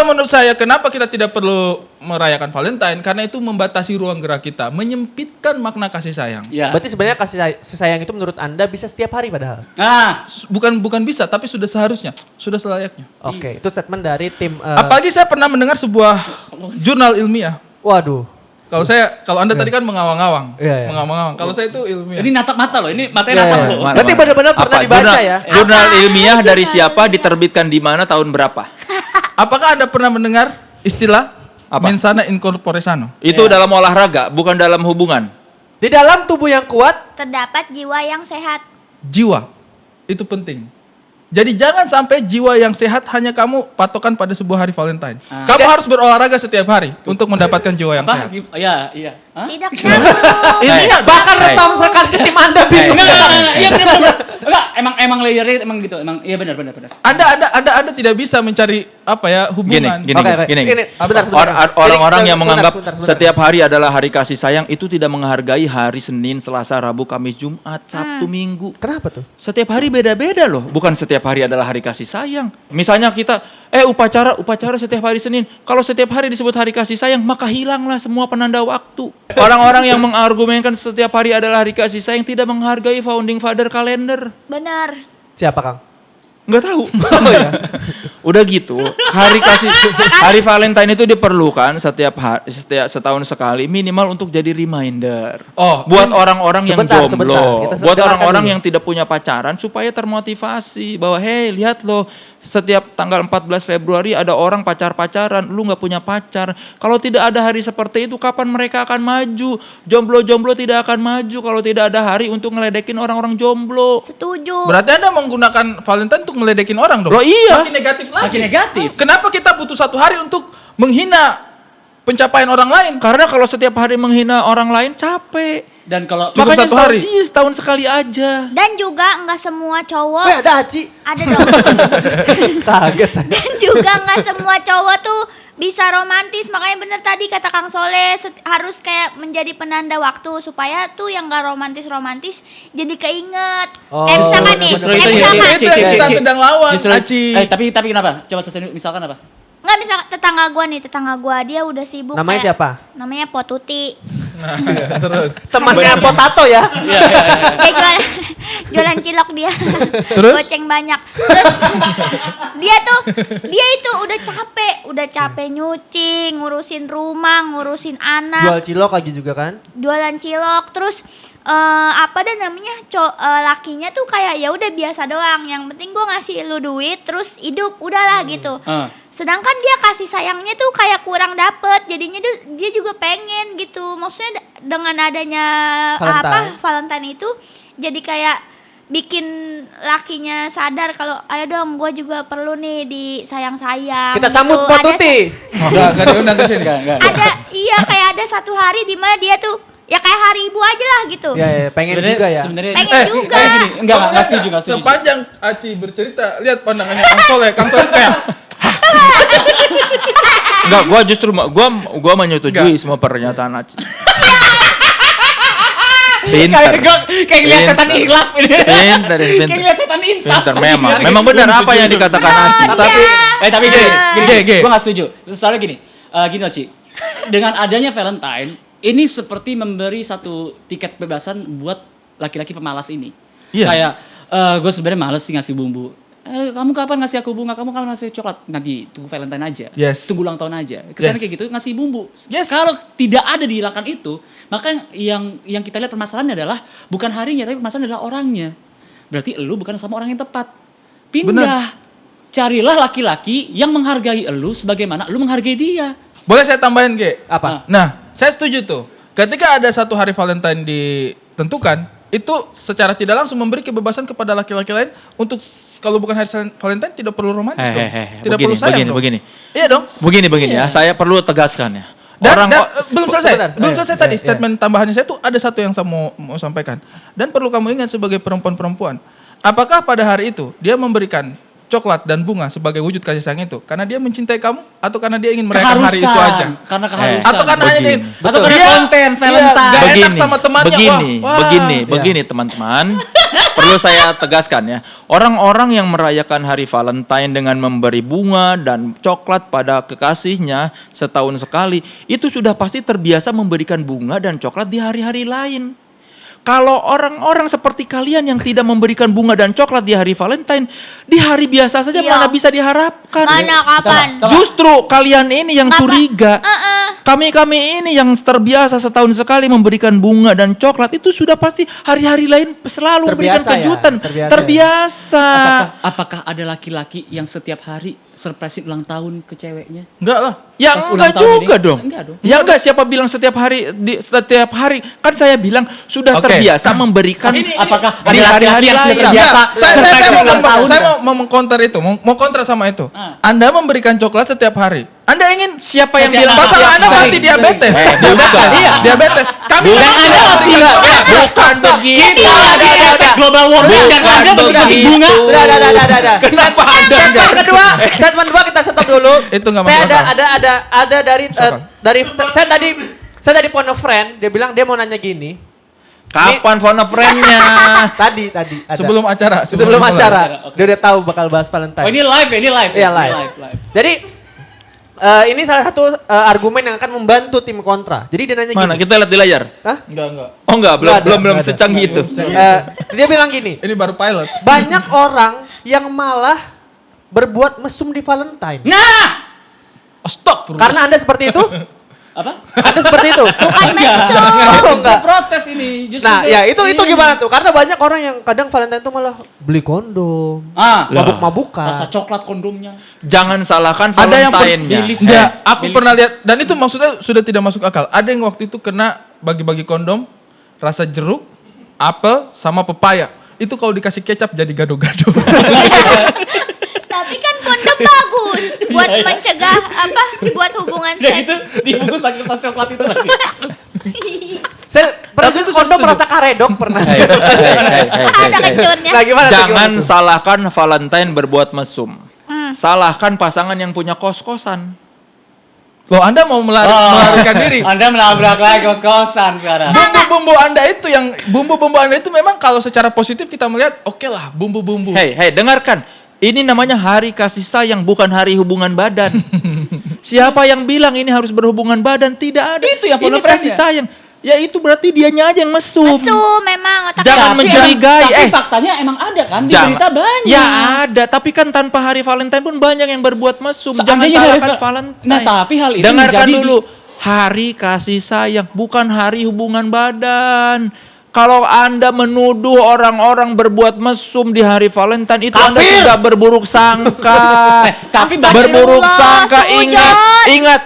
menurut saya kenapa kita tidak perlu merayakan Valentine? Karena itu membatasi ruang gerak kita, menyempitkan makna kasih sayang. Ya. Berarti sebenarnya kasih sayang itu menurut Anda bisa setiap hari padahal. Nah, Bukan bisa, tapi sudah seharusnya, sudah selayaknya. Oke, itu statement dari tim Apalagi saya pernah mendengar sebuah jurnal ilmiah. waduh. Kalau Anda tadi kan mengawang-awang. Iya, iya. Mengawang-awang. Kalau saya itu ilmiah. ini natap mata loh, ini matanya Iya, natap iya. loh. Mana, Berarti mana? benar-benar pernah Apa? dibaca Jurnal- ya? Jurnal ilmiah dari siapa, diterbitkan di mana, tahun berapa? Apakah Anda pernah mendengar istilah Apa? mensana in corpore sano? Itu dalam olahraga, bukan dalam hubungan. Di dalam tubuh yang kuat, Terdapat jiwa yang sehat. Jiwa itu penting. Jadi jangan sampai jiwa yang sehat hanya kamu patokan pada sebuah hari Valentine. Kamu harus berolahraga setiap hari untuk mendapatkan jiwa yang Apa? sehat. Iya. Hah? Tidak perlu. Ini Hey. bahkan Hey. rekam sekali tim Anda bingung. Enggak. Iya benar. Enggak, emang layernya emang gitu. Emang iya benar. Anda tidak bisa mencari apa ya hubungan. Gini. Sebentar. Orang-orang yang menganggap Sebentar. setiap hari adalah hari kasih sayang itu tidak menghargai hari Senin, Selasa, Rabu, Kamis, Jumat, Sabtu, Minggu. Kenapa tuh? Setiap hari beda-beda loh. Bukan setiap hari adalah hari kasih sayang. Misalnya kita upacara setiap hari Senin. Kalau setiap hari disebut hari kasih sayang, maka hilanglah semua penanda waktu. Orang-orang yang mengargumenkan setiap hari adalah hari kasih sayang tidak menghargai founding father kalender. Benar. Siapa, Kang? Nggak tahu. Udah gitu, hari Valentine itu diperlukan setiap setahun sekali minimal untuk jadi reminder. Buat orang-orang yang jomblo, Kita buat dengarkan orang-orang dulu. yang tidak punya pacaran supaya termotivasi bahwa hey, lihat loh, setiap tanggal 14 Februari ada orang pacaran, lu nggak punya pacar. Kalau tidak ada hari seperti itu, kapan mereka akan maju? Jomblo-jomblo tidak akan maju kalau tidak ada hari untuk ngeledekin orang-orang jomblo. Setuju. Berarti Anda menggunakan Valentine untuk meledekin orang dong? Loh iya. Makin negatif lagi. Makin negatif. Kenapa kita butuh satu hari untuk menghina pencapaian orang lain? Karena kalau setiap hari menghina orang lain capek. Dan kalau Cukup satu hari? Iya, setahun sekali aja. Dan juga nggak semua cowok ada Haji. ada dong. Kaget saya. Dan juga nggak semua cowok tuh bisa romantis. Makanya bener tadi kata Kang Soleh harus kayak menjadi penanda waktu supaya tuh yang nggak romantis jadi keinget. Oh, Misalkan nih, justru itu ya, misalkan Itu yang kita sedang lawan, Justru, Aci. tapi kenapa? Coba selesai misalkan apa? nggak misal tetangga gua dia udah sibuk. Namanya kayak- siapa? Namanya Potuti. Nah, terus. Temannya Potato ya? Dia jualan cilok dia. Terus? Goceng banyak. Terus dia itu udah capek nyuci, ngurusin rumah, ngurusin anak, Jual cilok lagi juga kan? jualan cilok. Terus lakinya tuh kayak ya udah biasa doang. Yang penting gua ngasih lu duit terus hidup udahlah gitu. Sedangkan dia kasih sayangnya tuh kayak kurang dapet. Jadinya dia juga pengen gitu. Maksudnya dengan adanya Valentine itu jadi kayak bikin lakinya sadar kalau ayo dong gue juga perlu nih disayang-sayang. Kita gitu. sambut Potuti. Enggak diundang ke sini. Kayak ada satu hari di mana dia tuh ya kayak hari ibu aja lah gitu. Ya, pengen juga ya. Sebenarnya Pengen juga. gini, enggak setuju. Sepanjang Aci bercerita, lihat pandangannya Kang Soleh. Kang Soleh kayak Enggak, gua menyetujui semua pernyataan Aci. Pinter. Kayak ngeliat setan ikhlas ini. Pinter. Kayak ngeliat setan insaf. Pinter memang benar apa yang dikatakan Aci. Tapi gini, Ge. gue nggak setuju. Soalnya gini Oci, dengan adanya Valentine, ini seperti memberi satu tiket kebebasan buat laki-laki pemalas ini. Iya. Kayak gue sebenarnya males sih ngasih bumbu. Kamu kapan ngasih aku bunga? Kamu kapan ngasih coklat? Nanti tunggu Valentine aja. Yes. Tunggu ulang tahun aja. Kesannya Yes. kayak gitu ngasih bumbu. Yes. Kalau tidak ada dihilangkan itu, maka yang kita lihat permasalahannya adalah bukan harinya, tapi permasalahan adalah orangnya. Berarti elu bukan sama orang yang tepat. Pindah. Benar. Carilah laki-laki yang menghargai elu sebagaimana elu menghargai dia. boleh saya tambahin, Ge? Apa? Nah, saya setuju tuh. Ketika ada satu hari Valentine ditentukan, itu secara tidak langsung memberi kebebasan kepada laki-laki lain untuk kalau bukan hari Valentine tidak perlu romantis dong. Tidak perlu sayang dong. Begini. Iya dong. Begini ya, saya perlu tegaskan ya. Dan belum selesai. sebentar. Belum selesai tadi Iya. statement tambahannya saya tuh ada satu yang saya mau sampaikan. Dan perlu kamu ingat sebagai perempuan-perempuan, apakah pada hari itu dia memberikan coklat dan bunga sebagai wujud kasih sayang itu karena dia mencintai kamu atau karena dia ingin merayakan hari itu aja? Karena keharusan. Atau karena hanya Begini. ingin Atau karena konten Valentine. Gak enak sama temannya. Begini teman-teman. Perlu saya tegaskan ya. Orang-orang yang merayakan hari Valentine dengan memberi bunga dan coklat pada kekasihnya setahun sekali, itu sudah pasti terbiasa memberikan bunga dan coklat di hari-hari lain. Kalau orang-orang seperti kalian yang tidak memberikan bunga dan coklat di hari Valentine, di hari biasa saja Iya. mana bisa diharapkan. Mana kapan? Justru kalian ini yang Ngapa? curiga. Kami ini yang terbiasa setahun sekali memberikan bunga dan coklat, itu sudah pasti hari-hari lain selalu memberikan Terbiasa ya? kejutan. Terbiasa Apakah ada laki-laki yang setiap hari surprisein ulang tahun ke ceweknya? Enggak lah. Ya Pas enggak ulang tahun juga ini? dong. Enggak dong. Ya enggak, siapa bilang setiap hari kan saya bilang sudah Oke. terbiasa memberikan Apakah di ada hari-hari laki-laki yang sudah lain. terbiasa Saya surprise ulang tahun? mau mengkonter itu, mau kontra sama itu. Anda memberikan coklat setiap hari. Anda ingin Siapa yang Setiap bilang hari. pasangan Anda Sering, mati diabetes. bukan. Diabetes. Kami Dan memang Anda tidak masih memberikan coklat. Bukan begitu. Kita ada efek global global warming dan Anda menggunakan bunga. Udah. Kenapa ada? Statement kedua kita stop dulu. Itu nggak Saya masuk akal. ada dari Masuk akal. saya tadi phone a friend, dia bilang dia mau nanya gini. Kapan phone a friend-nya? Tadi ada. Sebelum acara. Sebelum dimulai. acara. Oke. Dia udah tahu bakal bahas Valentine. Oh ini live. Iya, live. Jadi ini salah satu argumen yang akan membantu tim kontra. Jadi dia nanya Mana? gini. Kita lihat di layar. Hah? Enggak. Oh enggak, Nggak ada, belum nggak ada. secanggih itu. Dia bilang gini. Ini baru pilot. Banyak orang yang malah berbuat mesum di Valentine. Nah, Astagfirullah. Karena Anda seperti itu? apa? Anda seperti itu? Bukan mesum. Oh, enggak. Saya protes ini. Justru Nah, saya- ya itu gimana tuh? Karena banyak orang yang kadang Valentine tuh malah beli kondom, mabuk-mabukan. Rasa coklat kondomnya. Jangan salahkan Ada yang Valentine-nya. Enggak, aku pernah lihat dan itu maksudnya sudah tidak masuk akal. Ada yang waktu itu kena bagi-bagi kondom rasa jeruk, apel sama pepaya. Itu kalau dikasih kecap jadi gado-gado. Tapi kan kondom bagus buat mencegah apa? Buat hubungan Dan itu seks. dibungkus pakai kertas coklat itu lagi. Saya pernah Tapi itu kondom setuju. merasa karedok pernah. Hey. Ada kencurnya. Nah, gimana tuh, Jangan gimana tuh? salahkan Valentine berbuat mesum. Salahkan pasangan yang punya kos-kosan. Loh, Anda mau melarikan diri. Anda menabrak lagi kos-kosan sekarang. Bumbu-bumbu Anda itu memang kalau secara positif kita melihat oke lah bumbu-bumbu. Hey, dengarkan. Ini namanya hari kasih sayang, bukan hari hubungan badan. Siapa yang bilang ini harus berhubungan badan? Tidak ada. Itu yang ini phone a kasih friend-nya. sayang. Ya itu berarti dianya aja yang mesum. Mesum memang otak Jangan kecil. mencurigai. Tapi faktanya emang ada kan? Di berita banyak. Ya ada, tapi kan tanpa hari Valentine pun banyak yang berbuat mesum. Jangan Seandainya hari salahkan Val- Valentine. Nah, tapi hal itu Dengarkan menjadi dulu. Hari kasih sayang, bukan hari hubungan badan. Kalau Anda menuduh orang-orang berbuat mesum di hari Valentine itu Anda Kafir. sudah berburuk sangka. Tapi berburuk sangka, Astagfirullah, ingat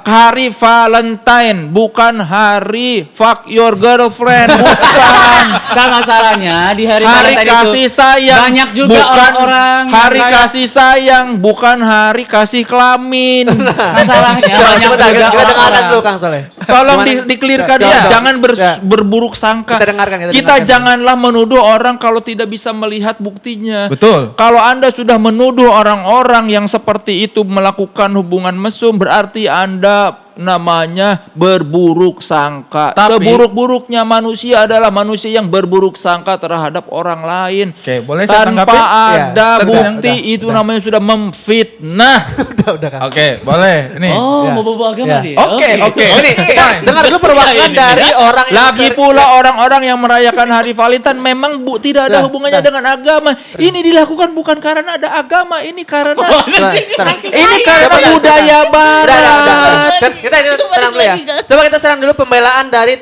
hari Valentine bukan hari fuck your girlfriend, bukan. Dan masalahnya di hari Hari Valentine kasih itu sayang banyak juga bukan orang-orang hari yang kayak- kasih sayang bukan hari kasih kelamin. masalahnya Coba, banyak sebentar, juga kita dengarkan orang-orang. dulu Kang Soleh. Tolong Gimana? dikelirkan Ya, ya, ya. jangan Ya. berburuk sangka. Kita dengarkan, kita Kita dengarkan. janganlah menuduh orang kalau tidak bisa melihat buktinya. Betul. Kalau Anda sudah menuduh orang-orang yang seperti itu melakukan hubungan mesum, berarti Anda namanya berburuk sangka. Tapi- Seburuk-buruknya manusia adalah manusia yang berburuk sangka terhadap orang lain. Oke, boleh saya Tanpa tanggapi? ada Ya, bukti udah, itu namanya sudah memfitnah. udah kan. Oke, boleh. Nih. Oh, Ya. mau bawa agama Ya. dia. Oke. Oh, ini kita Fine. dengar dulu perwakilan Ini, dari orang yang Lagi pula orang-orang yang merayakan hari Valentine memang tidak ada Dah, hubungannya dah. dengan agama. Ini dilakukan bukan karena ada agama, ini karena Kasih ini sayang. karena Coba, budaya Udah. barat. Kita Itu tenang dulu ya. balik lagi, Coba kita serang dulu pembelaan dari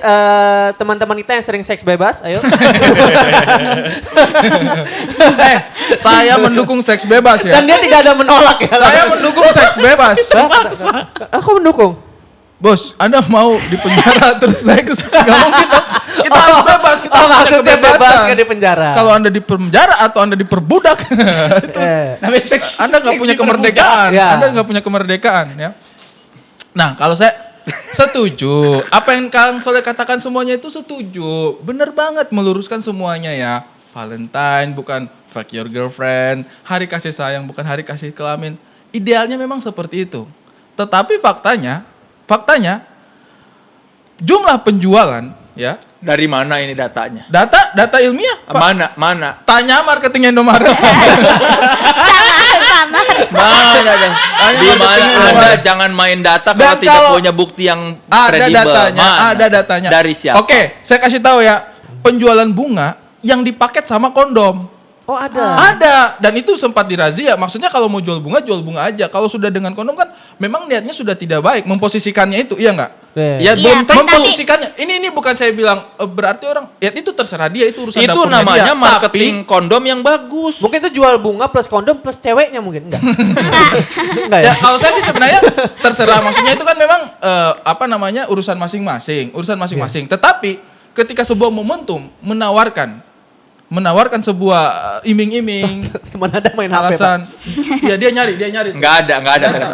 teman-teman kita yang sering seks bebas. Ayo. Saya mendukung seks bebas ya. Dan dia tidak ada menolak ya. Saya mendukung seks bebas. Aku mendukung. Bos, Anda mau di penjara terus saya nggak mungkin dong. Kita harus bebas, kita harus punya maksudnya bebas kebebasan. ke di penjara. Kalau Anda di penjara atau Anda diperbudak, itu Namanya seks. Anda nggak seks punya diperbudak. kemerdekaan. Ya. Anda nggak punya kemerdekaan ya. Nah, kalau saya setuju. Apa yang Kang Soleh katakan semuanya itu setuju. Bener banget meluruskan semuanya ya. Valentine bukan fuck your girlfriend. Hari kasih sayang bukan hari kasih kelamin. Idealnya memang seperti itu. Tetapi faktanya jumlah penjualan ya. Dari mana ini datanya? Data ilmiah, Pak. Mana? Tanya marketing Indomaret. Sama. Mana data? Di mana marketing Anda Indomaret. jangan main data Dan kalau tidak kalau- punya bukti yang Ada kredibel. datanya, Mana? ada datanya. Dari siapa? Oke, saya kasih tahu ya. Penjualan bunga yang dipaket sama kondom. Oh ada. Ada, dan itu sempat dirazia. Maksudnya kalau mau jual bunga aja. Kalau sudah dengan kondom kan memang niatnya sudah tidak baik. Memposisikannya itu, iya nggak? Ya Iya, belum kan Memposisikannya. Ini bukan saya bilang berarti orang ya itu terserah dia, itu urusan itu dapurnya namanya dia. marketing kondom yang bagus. Mungkin itu jual bunga plus kondom plus ceweknya mungkin enggak? Enggak Tapi ya? ya kalau saya sih sebenarnya terserah. Maksudnya itu kan memang urusan masing-masing, Tetapi ketika sebuah momentum menawarkan sebuah iming-iming, Mana ada main HP, Pak? alasan, ya dia nyari. Enggak ada.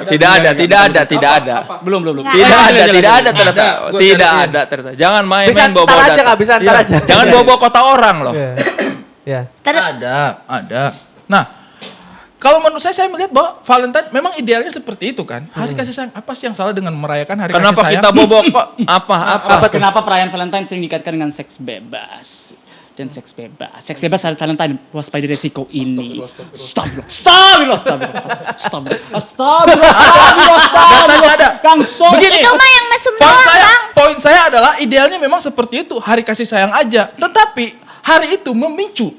Tidak ada. Belum. Nggak Tidak ada. ada ternyata. Gua Tidak cariin. ada ternyata. Jangan Bisa main-main ntar bawa aja data. nggak? Bisa ntar Iya. aja. Jangan bawa kota orang loh. Iya. Ya. Ada. Nah, kalau menurut saya melihat bahwa Valentine memang idealnya seperti itu kan. Hari kasih sayang. Apa sih yang salah dengan merayakan hari Kenapa kasih sayang? kita bobok kok? Apa? Kenapa perayaan Valentine sering dikaitkan dengan seks bebas? Dan seks bebas hari Valentine, waspada resiko ini. Astagfirullah. Datanya ada. Kang So. Begini. Itu mah yang mesum doang, Bang. Poin saya adalah idealnya memang seperti itu, hari kasih sayang aja. Tetapi hari itu memicu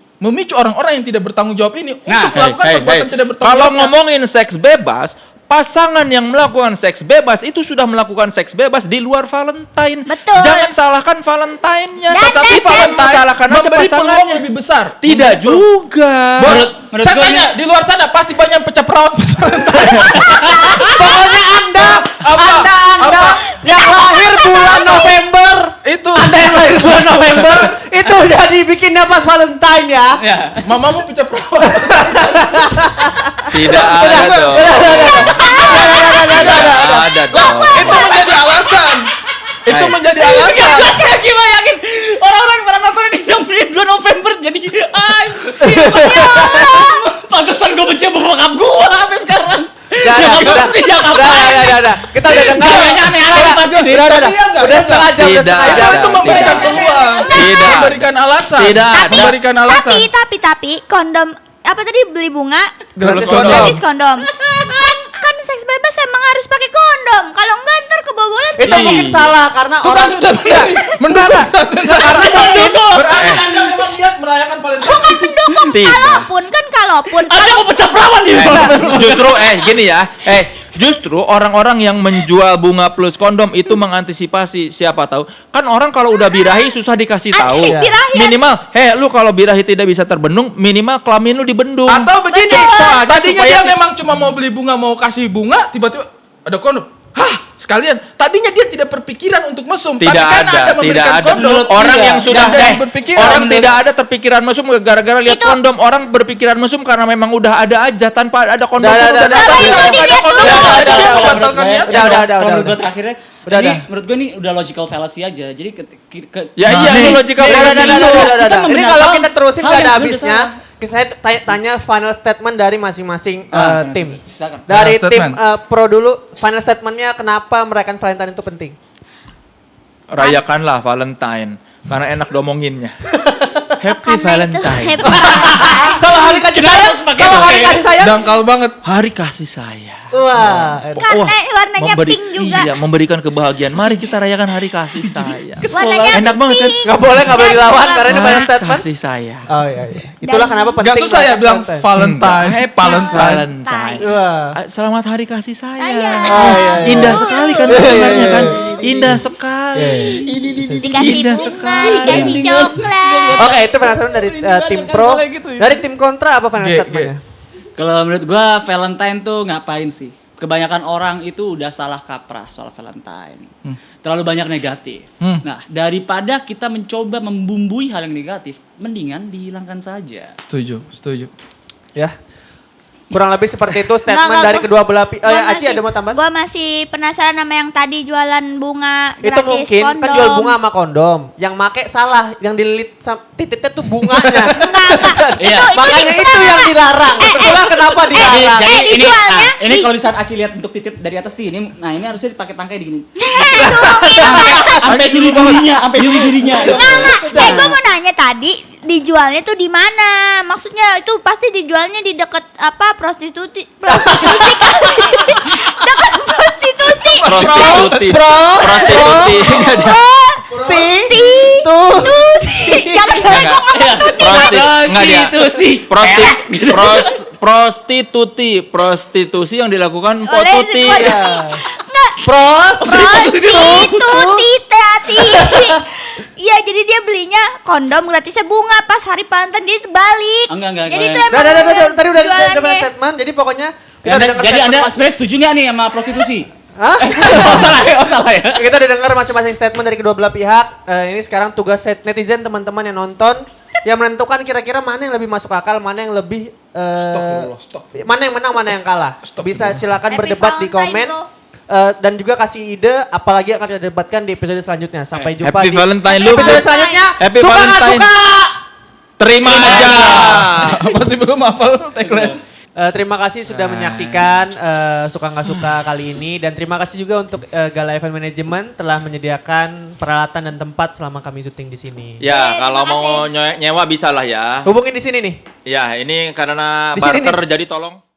orang-orang yang tidak bertanggung jawab ini untuk melakukan perbuatan tidak bertanggung Kalau jawab. ngomongin seks bebas, pasangan yang melakukan seks bebas itu sudah melakukan seks bebas di luar Valentine. Betul. Jangan salahkan Valentine-nya, Dan- tetapi Valentine salahkan aja memberi peluang pasangannya. lebih besar. Tidak juga. Menurut Saya gua tanya, di luar sana pasti banyak pecah perawat. Pokoknya Anda yang lahir bulan November, Itu. Anda yang lahir bulan November, itu udah dibikinnya pas Valentine ya. Ya. Mamamu pecah perawat. Tidak ada dong. Ada dong. Itu menjadi alasan. Itu menjadi alasan. Saya gimana yakin orang-orang pada nonton ini yang beli 2 November jadi anjir. Pantesan gue benci sama bokap gue sampai sekarang. Udah. Kita udah dengar. Kayaknya aneh-aneh pasti nih. Udah. Iya nggak? Udah Iya setengah jam, udah Tidak setengah ada. jam. Itu memberikan Tidak. peluang. Tidak. Memberikan alasan. Tidak ada. Memberikan alasan. Tapi kondom apa tadi beli bunga Gratis gratis kondom. kan seks bebas emang harus pakai kondom. Kalau enggak ntar kebobolan. Itu mungkin salah karena Itu kan orang sudah mendukung. Berarti Anda memang niat merayakan Valentine. Bukan mendukung. Tidak. Kalaupun Ada mau pecah perawan di Justru gini ya. Justru orang-orang yang menjual bunga plus kondom itu mengantisipasi, siapa tahu. Kan orang kalau udah birahi susah dikasih tahu. birahi. Minimal, lu kalau birahi tidak bisa terbendung, minimal kelamin lu dibendung. Atau begini, Soalnya tadinya supaya dia memang cuma mau beli bunga, mau kasih bunga, tiba-tiba ada kondom. Hah, sekalian. Tadinya dia tidak berpikiran untuk mesum, tidak tapi karena ada, memberikan tidak ada. kondom, Orang yang sudah jadi berpikiran. orang tidak ada terpikiran mesum gara-gara lihat kondom. Orang berpikiran mesum karena memang udah ada aja tanpa ada kondom. Udah, pun udah. datang. Tapi kalau nggak ada kondom, Udah, jadi dia udah, membatalkan niatnya. Udah. Kalau menurut udah. gue terakhirnya, Udah. menurut gue ini udah logical fallacy aja. Jadi Ya Nah, iya, nih. itu logical Nih, fallacy udah, lu. Kita Ini kalau membenarkan kita terusin hal nggak ada yang sebenarnya habisnya. salah. Saya tanya final statement dari masing-masing tim. Silakan. Dari Final tim statement. pro dulu, final statementnya kenapa merayakan Valentine itu penting? Rayakanlah Valentine karena enak domonginnya. Happy karena itu Valentine. happy. Kalau hari kasih sayang, kalau hari kasih sayang, Dangkal banget. Hari kasih sayang. wah, Karena warnanya pink juga. Iya, memberikan kebahagiaan. Mari kita rayakan hari kasih sayang. Warnanya Enak banget kan? pink. nggak boleh dilawan karena ini final Hari statement. kasih sayang. Oh iya. Itulah Dan- kenapa penting. Gak susah ya merayakan bilang Valentine. Valentine, Valentine. Valentine. Wah. Selamat hari kasih sayang. Sayang. Oh, iya. Indah sekali kan dengarnya kan? Indah sekali. Dikasih Indah bunga, sekali. dikasih coklat. Oke, itu final statement dari tim pro. Dari tim kontra apa final G. statementnya? Kalau menurut gua Valentine tuh ngapain sih? Kebanyakan orang itu udah salah kaprah soal Valentine. Terlalu banyak negatif. Nah, daripada kita mencoba membumbui hal yang negatif, mendingan dihilangkan saja. Setuju. Ya. Kurang lebih seperti itu statement Nggak, dari gua- kedua belah pihak. Oh ya, Gua Aci masih- ada mau tambahan? Gua masih penasaran sama yang tadi jualan bunga Itu gratis mungkin kondom. kan jual bunga sama kondom. Yang make salah, yang dililit titiknya tuh bunganya. Enggak. Iya. Makanya itu yang dilarang. Itulah kenapa dilarang. jadi ini dijualnya ini kalau misalnya Aci lihat bentuk titik dari atas tuh ini, nah ini harusnya dipakai tangkai di gini. Enggak, Sampai diri-dirinya, sampai diri-dirinya. enggak. Gue mau nanya tadi dijualnya tuh di mana? Maksudnya itu pasti dijualnya di deket apa prostitusi kali. Deket prostitusi. Prostitusi. Prostitusi. Prosti. Tuh. Jangan ngomong tuti. Prostitusi yang dilakukan Oleh Potuti. semua- Ya. Enggak. Prostituti hati. Iya, jadi dia belinya kondom gratisnya bunga pas hari Valentine dia itu balik. Enggak. Jadi itu Udah, tadi udah jualannya. final statement. Jadi pokoknya kita udah dengar Jadi statement Anda mas- sebenarnya setuju nggak nih sama prostitusi? Hah? salah ya. Kita udah dengar masing-masing statement dari kedua belah pihak. Ini sekarang tugas netizen teman-teman yang nonton yang menentukan kira-kira mana yang lebih masuk akal, mana yang lebih Astagfirullah. mana yang menang, mana yang kalah. Bisa silakan Happy berdebat di Valentine, komen. bro. Dan juga kasih ide apalagi akan kita debatkan di episode selanjutnya. Sampai jumpa Happy di Valentine lu. episode selanjutnya. Happy Suka nggak Valentine. suka? Terima aja. Masih belum hafal tagline. Terima kasih sudah menyaksikan Suka Nggak Suka kali ini. Dan terima kasih juga untuk Gala Event Management telah menyediakan peralatan dan tempat selama kami syuting di sini. Ya, Terima kalau mau kasih. nyewa bisa lah ya. Hubungin di sini nih. Ya, ini karena Di sini barter jadi tolong.